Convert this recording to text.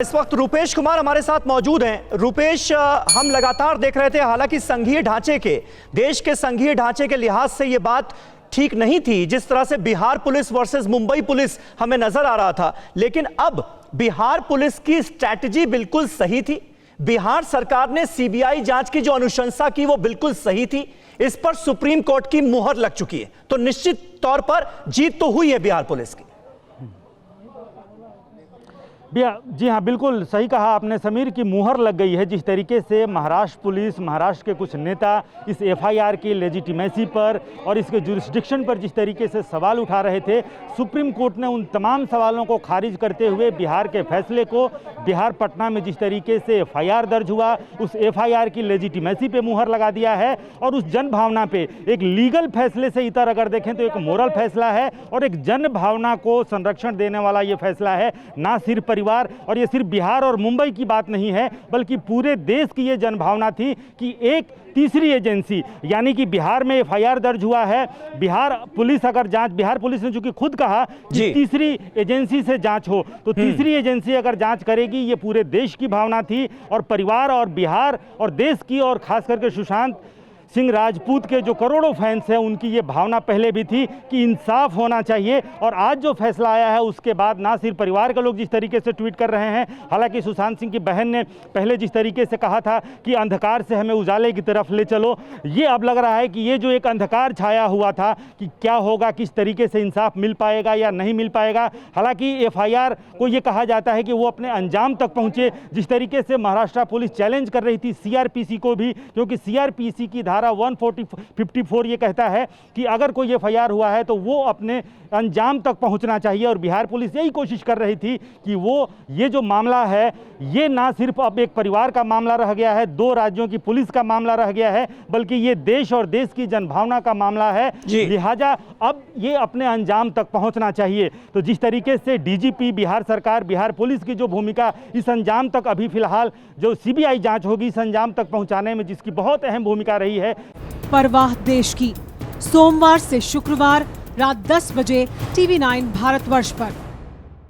इस वक्त रूपेश कुमार हमारे साथ मौजूद हैं। रूपेश, हम लगातार देख रहे थे, हालांकि संघीय ढांचे के, देश के संघीय ढांचे के लिहाज से यह बात ठीक नहीं थी जिस तरह से Bihar police versus Mumbai police हमें नजर आ रहा था, लेकिन अब बिहार पुलिस की स्ट्रैटेजी बिल्कुल सही थी। बिहार सरकार ने सीबीआई जांच की जो अनुशंसा की वो बिल्कुल सही थी। इस पर सुप्रीम कोर्ट की मुहर लग चुकी है, तो निश्चित तौर पर जीत तो हुई है बिहार पुलिस की। जी हाँ, बिल्कुल सही कहा आपने समीर, की मुहर लग गई है। जिस तरीके से महाराष्ट्र पुलिस, महाराष्ट्र के कुछ नेता इस एफआईआर की लेजिटिमेसी पर और इसके जुरिस्डिक्शन पर जिस तरीके से सवाल उठा रहे थे, सुप्रीम कोर्ट ने उन तमाम सवालों को खारिज करते हुए बिहार के फैसले को, बिहार पटना में जिस तरीके से एफआईआर दर्ज हुआ, उस एफआईआर की लेजिटिमेसी पे मुहर लगा दिया है और उस जन भावना पे, एक लीगल फैसले से इतर अगर देखें तो एक मोरल फैसला है और एक जन भावना को संरक्षण देने वाला ये फैसला है। ना सिर्फ परिवार, और ये सिर्फ बिहार और मुंबई की बात नहीं है, बल्कि पूरे देश की ये जनभावना थी कि एक तीसरी एजेंसी, यानी कि बिहार में एफआईआर दर्ज हुआ है, बिहार पुलिस अगर जांच, बिहार पुलिस ने चूंकि खुद कहा कि तीसरी एजेंसी से जांच हो, तो तीसरी एजेंसी अगर जांच करेगी, ये पूरे देश की भावना थी और परिवार और बिहार और देश की, और खास करके सुशांत सिंह राजपूत के जो करोड़ों फैंस हैं, उनकी ये भावना पहले भी थी कि इंसाफ होना चाहिए। और आज जो फैसला आया है उसके बाद ना सिर्फ परिवार के लोग जिस तरीके से ट्वीट कर रहे हैं, हालांकि सुशांत सिंह की बहन ने पहले जिस तरीके से कहा था कि अंधकार से हमें उजाले की तरफ ले चलो, ये अब लग रहा है कि ये जो एक अंधकार छाया हुआ था कि क्या होगा, किस तरीके से इंसाफ मिल पाएगा या नहीं मिल पाएगा। हालांकि एफआईआर को ये कहा जाता है कि वो अपने अंजाम तक पहुंचे। जिस तरीके से महाराष्ट्र पुलिस चैलेंज कर रही थी सीआरपीसी को भी, क्योंकि सीआरपीसी की धारा 154 ये कहता है कि अगर कोई एफआईआर हुआ है तो वो अपने अंजाम तक पहुंचना चाहिए, और बिहार पुलिस यही कोशिश कर रही थी कि वो ये जो मामला है, ये ना सिर्फ अब एक परिवार का मामला रह गया है, दो राज्यों की पुलिस का मामला रह गया है, बल्कि ये देश और देश की जनभावना का मामला है। लिहाजा अब ये अपने अंजाम तक पहुंचना चाहिए। तो जिस तरीके से डीजीपी, बिहार सरकार, बिहार पुलिस की जो भूमिका इस अंजाम तक, अभी फिलहाल जो सीबीआई जांच होगी इस अंजाम तक पहुंचाने में जिसकी बहुत अहम भूमिका रही है। परवाह देश की, सोमवार से शुक्रवार रात 10 बजे TV9 भारतवर्ष पर।